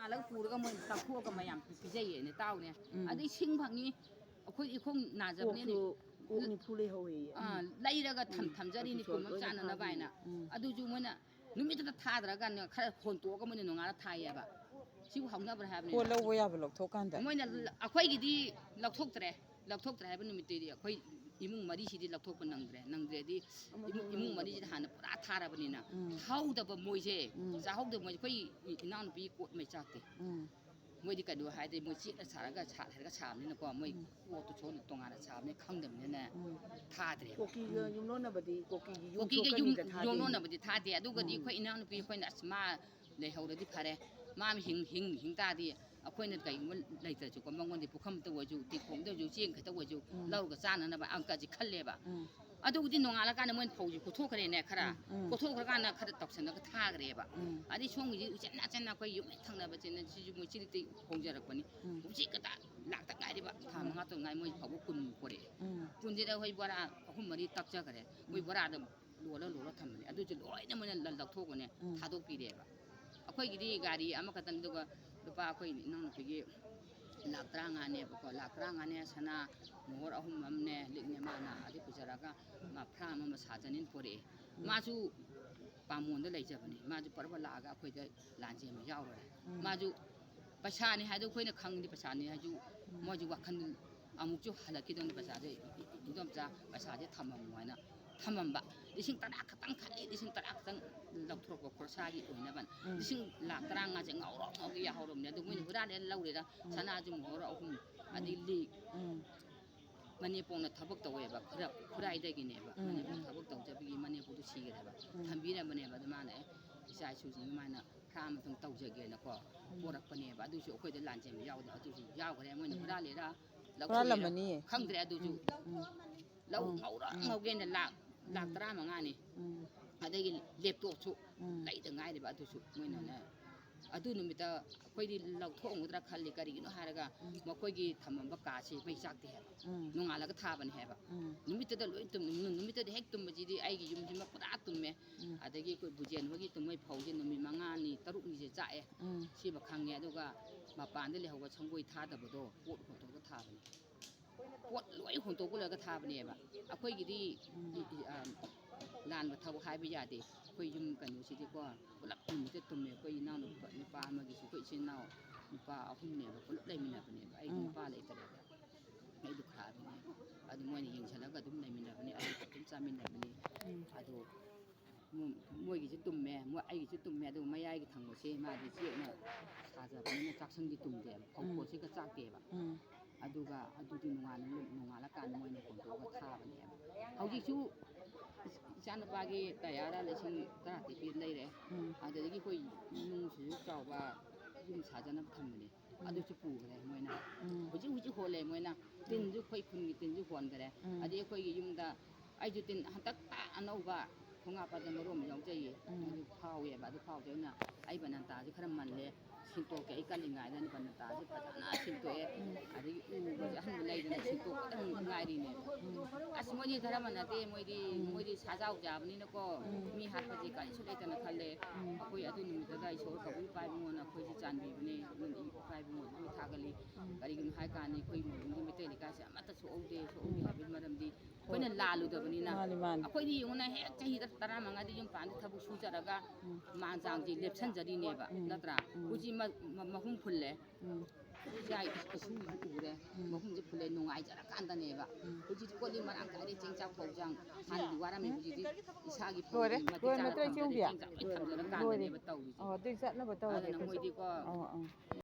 ꯅꯣꯡꯉꯥꯜꯂꯒ ꯄꯨꯔꯒ ꯃꯣꯏ ꯇꯥꯛꯊꯣꯛꯑꯒ ꯃꯌꯥꯝ ꯄꯤꯖꯩꯌꯦꯅ ꯇꯥꯎꯅꯦ ꯑꯗꯩ ꯁꯤꯡ ꯐꯪꯉꯤ ꯑꯩꯈꯣꯏ ꯏꯈꯣꯡ ꯅꯥꯖꯕꯅꯦ ꯀꯣꯛ ꯅꯤꯐꯨ ꯂꯩꯍꯧꯋꯦ ꯂꯩꯔꯒ ꯊꯝꯖꯔꯤꯅꯤ ꯀꯨꯝꯕ ꯆꯥꯅꯅꯕ ꯍꯥꯏꯅ ꯑꯗꯨꯁꯨ ꯃꯣꯏꯅ ꯅꯨꯃꯤꯠꯇꯨꯗ ꯊꯥꯗ꯭ꯔꯒ ꯈꯔ ꯍꯣꯟꯇꯣꯛꯑꯒ ꯃꯣꯏꯅ ꯅꯣꯡꯉꯥꯜꯂ ꯊꯥꯏꯌꯦꯕ ꯁꯤꯕꯨ ꯍꯧꯅꯕ꯭ꯔꯥ ꯍꯥꯏꯕꯅꯤ ꯄꯣꯠ ꯂꯧꯕ ꯌꯥꯕ ꯂꯧꯊꯣꯛꯀꯥꯟꯗ ꯃꯣꯏꯅ ꯑꯩꯈꯣꯏꯒꯤꯗꯤ ꯂꯧꯊꯣꯛꯇ꯭ꯔꯦ ꯍꯥꯏꯕ ꯅꯨꯃꯤꯠꯇꯨꯗꯤ ꯑꯩꯈꯣꯏ ꯏꯃꯨꯡ ꯃꯔꯤꯁꯤꯗꯤ ꯂꯧꯊꯣꯛꯄ ꯅꯪꯗ꯭ꯔꯦꯗꯤ ꯏꯃꯨꯡ ꯃꯔꯤꯁꯤꯗ ꯍꯥꯟꯅ ꯄꯨꯔꯥ ꯊꯥꯔꯕꯅꯤꯅ ꯍꯧꯗꯕ ꯃꯣꯏꯁꯦ ꯆꯥꯍꯧꯗꯕ ꯃꯣꯏꯁꯦ ꯑꯩꯈꯣꯏ ꯏꯅꯥꯎꯅꯨꯄꯤ ꯀꯣꯠ ꯃꯩ ꯆꯥꯛꯇꯦ ꯃꯣꯏꯗꯤ ꯀꯩꯅꯣ ꯍꯥꯏꯗꯤ ꯃꯣꯏ ꯆꯦꯠꯅ ꯁꯥꯔꯒ ꯁꯥꯠꯂꯒ ꯁꯥꯕꯅꯤꯅꯀꯣ ꯃꯣꯏ ꯀꯣꯠꯇꯨ ꯇꯣꯉꯥꯟꯅ ꯁꯥꯕꯅꯤꯅ ꯈꯪꯗꯕꯅꯤꯅ ꯊꯥꯗ꯭ꯔꯦ ꯀꯣꯀꯤꯒ ꯌꯨꯝꯂꯣꯟꯅꯕꯗꯤ ꯀꯣꯀꯤꯒꯤ ꯌꯨꯝꯂꯣꯟꯅꯕꯗꯤ ꯊꯥꯗꯦ ꯑꯗꯨꯒꯗꯤ ꯑꯩꯈꯣꯏ ꯏꯅꯥꯎꯅꯨꯄꯤ ꯑꯩꯈꯣꯏꯅ ꯑꯁ ꯃꯥ ꯂꯩꯍꯧꯔꯗꯤ ꯐꯔꯦ ꯃꯥ ꯍꯤꯡ ꯇꯥꯔꯗꯤ ꯑꯩꯈꯣꯏꯅ ꯀꯩꯒꯨꯝꯕ ꯂꯩꯇ꯭ꯔꯁꯨꯀꯣ ꯃꯉꯣꯟꯗꯤ ꯄꯨꯈꯝꯇ ꯑꯣꯏꯔꯁꯨ ꯇꯤꯡꯈꯣꯡꯗ ꯑꯣꯏꯔꯁꯨ ꯆꯦꯡ ꯈꯛꯇ ꯑꯣꯏꯔꯁꯨ ꯂꯧꯔꯒ ꯆꯥꯅꯅꯕ ꯑꯪꯀꯁꯤ ꯈꯜꯂꯦꯕ ꯑꯗꯨꯕꯨꯗꯤ ꯅꯣꯡꯉꯥꯜꯂꯀꯥꯟꯗ ꯃꯣꯏꯅ ꯐꯧꯁꯤ ꯀꯣꯊꯣꯛꯈ꯭ꯔꯦꯅꯦ ꯈꯔ ꯀꯣꯊꯣꯛꯈ꯭ꯔꯀꯥꯟꯗ ꯈꯔ ꯇꯧꯁꯜꯂꯒ ꯊꯥꯈ꯭ꯔꯦꯕ ꯑꯗꯩ ꯁꯣꯝꯒꯤꯁꯤ ꯎꯆꯦꯟ ꯅꯥꯆꯦꯟꯅ ꯑꯩꯈꯣꯏ ꯌꯨꯝ ꯍꯦꯛ ꯊꯪꯅꯕꯁꯤꯅ ꯁꯤꯁꯨ ꯃꯣꯏ ꯆꯤꯔꯤꯛꯇꯩ ꯍꯣꯡꯖꯔꯛꯄꯅꯤ ꯍꯧꯖꯤꯛ ꯈꯛꯇ ꯂꯥꯛꯇ ꯉꯥꯏꯔꯤꯕ ꯊꯥ 5 ꯇꯧ ꯉꯥꯏ ꯃꯣꯏ ꯐꯧꯕ 10 ꯄꯣꯔꯛꯑꯦ 10ꯁꯤꯗ ꯑꯩꯈꯣꯏ ꯕꯣꯔꯥ 3-4 ꯇꯛꯆꯈ꯭ꯔꯦ ꯃꯣꯏ ꯕꯣꯔꯥꯗ ꯂꯣꯜꯂ ꯊꯝꯕꯅꯦ ꯑꯗꯨꯁꯨ ꯂꯣꯏꯅ ꯃꯣꯏꯅ ꯂꯧꯊꯣꯛꯄꯅꯦ ꯊꯥꯗꯣꯛꯄꯤꯔꯦꯕ ꯑꯩꯈꯣꯏꯒꯤꯗꯤ ꯒꯥꯔꯤ ꯑꯃꯈꯛꯇꯪ ꯑꯗꯨꯒ ꯂꯨꯄꯥ ꯑꯩꯈꯣꯏ ꯏꯅꯥꯎꯅꯨꯄꯤꯒꯤ ꯂꯥꯛ 35ꯅꯦ ꯁꯅꯥ ꯃꯣꯍꯣꯔ 3 ꯑꯃꯅꯦ ꯂꯤꯛꯅꯦ ꯃꯥꯅ ꯑꯗꯩ ꯄꯨꯖꯔꯒ ꯃꯥ ꯐ꯭ꯔꯥꯝ ꯑꯃ ꯁꯥꯖꯅꯤꯅ ꯄꯣꯔꯛꯑꯦ ꯃꯥꯁꯨ ꯄꯥꯃꯣꯟꯗ ꯂꯩꯖꯕꯅꯤ ꯃꯥꯁꯨ ꯄꯔꯕ ꯂꯥꯛꯑꯒ ꯑꯩꯈꯣꯏꯗ ꯂꯥꯟꯖꯦꯟꯕ ꯌꯥꯎꯔꯔꯦ ꯃꯥꯁꯨ ꯄꯩꯁꯥꯅꯤ ꯍꯥꯏꯗꯣ ꯑꯩꯈꯣꯏꯅ ꯈꯪꯉꯗꯤ ꯄꯩꯁꯥꯅꯤ ꯍꯥꯏꯁꯨ ꯃꯣꯏꯁꯨ ꯋꯥꯈꯜ ꯑꯃꯨꯛꯁꯨ ꯍꯜꯂꯛꯈꯤꯗꯧꯅꯤ ꯄꯩꯁꯥꯁꯦ ꯏꯗꯣꯝꯆꯥ ꯄꯩꯁꯥꯁꯦ ꯊꯝꯃꯝꯃꯣ ꯍꯥꯏꯅ ꯊꯝꯃꯝꯕ 10,000 ꯈꯛꯇꯪ ꯈꯜꯂꯤ 10,000 ꯈꯛꯇꯪ ꯂꯧꯊꯣꯔꯛꯄ ꯈꯣꯔꯁꯥꯒꯤ ꯑꯣꯏꯅꯕ 15,30,000ꯁꯦ ꯉꯧꯔꯣꯛ ꯌꯥꯍꯧꯔꯕꯅꯦ ꯑꯗꯨ ꯃꯣꯏꯅ ꯍꯨꯔꯥꯟꯂꯦ ꯂꯧꯔꯦꯗ ꯁꯅꯥꯁꯨ ꯃꯣꯍꯣꯔ 3 ꯑꯗꯩ ꯂꯤꯛ ꯃꯅꯦꯄꯣꯡꯅ ꯊꯕꯛ ꯇꯧꯋꯦꯕ ꯈꯨꯔꯥꯏꯗꯒꯤꯅꯦꯕ ꯃꯅꯦꯄꯣꯡ ꯊꯕꯛ ꯇꯧꯖꯕꯒꯤ ꯃꯅꯦꯄꯨꯔꯗꯨ ꯁꯤꯈ꯭ꯔꯦꯕ ꯊꯝꯕꯤꯔꯝꯕꯅꯦꯕ ꯑꯗꯨ ꯃꯥꯅ ꯏꯆꯥ ꯏꯁꯨꯁꯤꯡ ꯃꯥꯅ ꯈꯔ ꯑꯃꯇꯪ ꯇꯧꯖꯒꯦꯅꯀꯣ ꯄꯣꯔꯛꯄꯅꯦꯕ ꯑꯗꯨꯁꯨ ꯑꯩꯈꯣꯏꯗ ꯂꯥꯟꯖꯦꯟꯕ ꯌꯥꯎꯗꯕ ꯑꯗꯨꯁꯨ ꯌꯥꯎꯈ꯭ꯔꯦ ꯃꯣꯏꯅ ꯍꯨꯔꯥꯜꯂꯦꯔꯥ ꯂꯧꯊꯣꯛꯏꯔꯥ ꯈꯪꯗ꯭ꯔꯦ ꯑꯗꯨꯁꯨ ꯂꯧ ꯉꯧꯒꯦꯅ ꯂꯥꯛ 15,000ꯅꯤ ꯑꯗꯒꯤ ꯂꯦꯞꯇꯣꯞꯁꯨ ꯂꯩꯗ ꯉꯥꯏꯔꯤꯕ ꯑꯗꯨꯁꯨ ꯃꯣꯏꯅꯅꯦ ꯑꯗꯨ ꯅꯨꯃꯤꯠꯇ ꯑꯩꯈꯣꯏꯗꯤ ꯂꯧꯊꯣꯛꯑꯝꯒꯗ꯭ꯔꯥ ꯈꯜꯂꯤ ꯀꯔꯤꯒꯤꯅꯣ ꯍꯥꯏꯔꯒ ꯃꯈꯣꯏꯒꯤ ꯊꯝꯃꯝꯕ ꯀꯥꯁꯤ ꯃꯩ ꯆꯥꯛꯇꯦ ꯍꯥꯏꯕ ꯅꯣꯡꯉꯥꯜꯂꯒ ꯊꯥꯕꯅꯤ ꯍꯥꯏꯕ ꯅꯨꯃꯤꯠꯇꯨꯗ ꯂꯣꯏ ꯅꯨꯃꯤꯠꯇꯨꯗ ꯍꯦꯛ ꯇꯨꯝꯕꯁꯤꯗꯤ ꯑꯩꯒꯤ ꯌꯨꯝꯁꯤꯃ ꯄꯨꯔꯥ ꯇꯨꯝꯃꯦ ꯑꯗꯒꯤ ꯑꯩꯈꯣꯏ ꯕꯨꯖꯦꯟ ꯍꯣꯏꯒꯤ ꯇꯨꯝꯃꯩ ꯐꯧꯁꯦ ꯅꯨꯃꯤꯠ 5ꯅꯤ 6ꯅꯤꯁꯦ ꯆꯥꯛꯑꯦ ꯁꯤꯕ ꯈꯪꯉꯦ ꯑꯗꯨꯒ ꯃꯄꯥꯟꯗ ꯂꯩꯍꯧꯕ ꯁꯪꯒꯣꯏ ꯊꯥꯗꯕꯗꯣ ꯄꯣꯠ ꯍꯣꯟꯇꯣꯛꯑꯒ ꯊꯥꯕꯅꯤ ꯄꯣꯠ ꯂꯣꯏ ꯍꯣꯟꯇꯣꯛꯄ ꯂꯣꯏꯔꯒ ꯊꯥꯕꯅꯦꯕ ꯑꯩꯈꯣꯏꯒꯤꯗꯤ ꯂꯥꯟꯕ ꯊꯕꯛ ꯍꯥꯏꯕ ꯌꯥꯗꯦ ꯑꯩꯈꯣꯏ ꯌꯨꯝ ꯀꯩꯅꯣꯁꯤꯗꯤꯀꯣ ꯄꯨꯂꯞ ꯅꯨꯃꯤꯠꯇ ꯇꯨꯝꯃꯦ ꯑꯩꯈꯣꯏ ꯅꯨꯄꯥ ꯑꯃꯒꯤꯁꯨ ꯑꯩꯈꯣꯏ ꯏꯆꯤꯟ ꯏꯅꯥꯎ ꯅꯨꯄꯥ 3ꯅꯦꯕ ꯄꯨꯂꯞ ꯂꯩꯃꯤꯟꯅꯕꯅꯦꯕ ꯑꯩꯒꯤ ꯅꯨꯄꯥ ꯂꯩꯇ꯭ꯔꯦꯕ ꯑꯩꯗꯨ ꯈꯥꯕꯅꯦ ꯑꯗꯨ ꯃꯣꯏꯅ ꯌꯦꯡꯁꯤꯜꯂꯒ ꯑꯗꯨꯝ ꯂꯩꯃꯤꯟꯅꯕꯅꯤ ꯑꯗꯨꯝ ꯆꯥꯃꯤꯟꯅꯕꯅꯤ ꯑꯗꯣ ꯃꯣꯏꯒꯤꯁꯨ ꯇꯨꯝꯃꯦ ꯑꯩꯒꯤꯁꯨ ꯇꯨꯝꯃꯦ ꯑꯗꯨꯒ ꯃꯌꯥꯏꯒꯤ ꯊꯪꯕꯁꯤ ꯃꯥꯗꯤ ꯆꯦꯛꯅ ꯁꯥꯖꯕꯅꯤꯅ ꯆꯥꯛꯁꯪꯗꯤ ꯇꯨꯝꯗꯦꯕ ꯐꯧꯈꯣꯠꯁꯤꯒ ꯆꯥꯛꯇꯦꯕ ꯑꯗꯨꯒ ꯑꯗꯨꯗꯤ ꯅꯣꯡꯉꯥꯜꯂꯀꯥꯟꯗ ꯃꯣꯏꯅ ꯍꯣꯟꯇꯣꯛꯑꯒ ꯊꯥꯕꯅꯦꯕ ꯍꯧꯖꯤꯛꯁꯨ ꯏꯆꯥꯅꯨꯄꯥꯒꯤ ꯇꯌꯥꯔ 18,000 ꯂꯩꯔꯦ ꯑꯗꯨꯗꯒꯤ ꯑꯩꯈꯣꯏ ꯅꯨꯡꯁꯤꯁꯨ ꯆꯥꯎꯕ ꯌꯨꯝ ꯁꯥꯖꯅꯕ ꯊꯝꯕꯅꯦ ꯑꯗꯨꯁꯨ ꯄꯨꯈ꯭ꯔꯦ ꯃꯣꯏꯅ ꯍꯧꯖꯤꯛ ꯍꯣꯜꯂꯦ ꯃꯣꯏꯅ ꯇꯤꯟꯁꯨ ꯑꯩꯈꯣꯏ ꯈꯨꯟꯒꯤ ꯇꯤꯟꯁꯨ ꯍꯣꯟꯈ꯭ꯔꯦ ꯑꯗꯩ ꯑꯩꯈꯣꯏꯒꯤ ꯌꯨꯝꯗ ꯑꯩꯁꯨ ꯇꯤꯟ ꯍꯟꯗꯛ ꯑꯅꯧꯕ ꯈꯣꯡꯉꯥꯞꯄꯗ ꯃꯔꯣꯝ ꯌꯥꯎꯖꯩꯌꯦ ꯑꯗꯨ ꯐꯥꯎꯋꯦꯕ ꯑꯗꯨ ꯐꯥꯎꯁꯦ ꯑꯩꯅ ꯑꯩ ꯕꯅꯟꯇꯥꯁꯦ ꯈꯔ ꯃꯜꯂꯦ ꯁꯤꯟꯇꯣꯛꯀꯦ ꯑꯩ ꯀꯜꯂꯤꯉꯩꯗ ꯕꯅꯟꯇꯥꯁꯦ ꯐꯖꯅ ꯁꯤꯟꯇꯣꯛꯑꯦ ꯑꯗꯒꯤ ꯎꯒꯁꯦ ꯑꯍꯟꯕ ꯂꯩꯗꯅ ꯁꯤꯟꯇꯣꯛꯄꯗꯪ ꯉꯥꯏꯔꯤꯅꯦꯕ ꯑꯁ ꯃꯣꯏꯗꯤ ꯙꯔꯃ ꯅꯠꯇꯦ ꯃꯣꯏꯗꯤ ꯁꯥꯖꯥꯎ ꯆꯥꯕꯅꯤꯅꯀꯣ ꯃꯤ ꯍꯥꯠꯄꯁꯦ ꯀꯔꯤꯁꯨ ꯂꯩꯇꯅ ꯈꯜꯂꯦ ꯑꯩꯈꯣꯏ ꯑꯗꯨ ꯅꯨꯃꯤꯠꯇꯨꯗ ꯏꯁꯣꯔ ꯀꯕꯨꯏ ꯏꯄꯥꯏꯕꯨꯡꯉꯣꯅ ꯑꯩꯈꯣꯏꯁꯤ ꯆꯥꯟꯕꯤꯕꯅꯦ ꯏꯄꯥꯏꯕꯨꯡꯉꯣ ꯑꯗꯨ ꯊꯥꯒꯠꯂꯤ ꯀꯔꯤꯒꯤꯅꯣ ꯍꯥꯏ ꯀꯥꯟꯗ ꯑꯩꯈꯣꯏ ꯃꯣꯏꯔꯥꯡꯒꯤ ꯃꯩꯇꯩ ꯂꯩꯀꯥꯏꯁꯦ ꯑꯃꯠꯇ ꯁꯣꯛꯍꯧꯗꯦ ꯍꯥꯏꯕꯒꯤ ꯃꯔꯝꯗꯤ ꯑꯩꯈꯣꯏꯅ ꯂꯥꯜꯂꯨꯗꯕꯅꯤꯅ ꯑꯩꯈꯣꯏꯗꯤ ꯌꯦꯡꯉꯨꯅ ꯍꯦꯛ ꯆꯍꯤꯗ 15ꯗ ꯌꯨꯝ ꯄꯥꯟꯗ ꯊꯕꯛ ꯁꯨꯖꯔꯒ ꯃꯥꯟꯆꯥꯡꯁꯦ ꯂꯦꯞꯁꯟꯖꯔꯤꯅꯦꯕ ꯅꯠꯇ꯭ꯔꯥ ꯍꯧꯖꯤꯛ ꯃꯍꯨꯝ ꯐꯨꯜꯂꯦ ꯏꯆꯥ ꯏꯁꯨ ꯎꯔꯦ ꯃꯍꯨꯝꯁꯦ ꯐꯨꯜꯂꯦ ꯅꯨꯡꯉꯥꯏꯖꯔꯀꯥꯟꯗꯅꯦꯕ ꯍꯧꯖꯤꯛꯇꯤ ꯀꯣꯜꯂꯤ ꯃꯔꯥꯡ ꯀꯥꯏꯔꯦ ꯆꯦꯡꯆꯥꯛ ꯐꯧꯖꯥꯡ ꯍꯥꯟꯅꯗꯤ ꯋꯥꯔꯝꯃꯤ ꯍꯧꯖꯤꯛꯇꯤ ꯏꯁꯥꯒꯤ ꯐꯧꯁꯤ ꯃꯇꯤꯛ ꯆꯥꯅ ꯊꯝꯖꯔꯦ ꯆꯦꯡꯆꯥꯛ ꯂꯣꯏ ꯊꯝꯖꯔꯀꯥꯟꯗꯅꯦꯕ ꯇꯧꯔꯤꯁꯦ ꯑꯗꯨꯅ ꯃꯣꯏꯗꯤꯀꯣ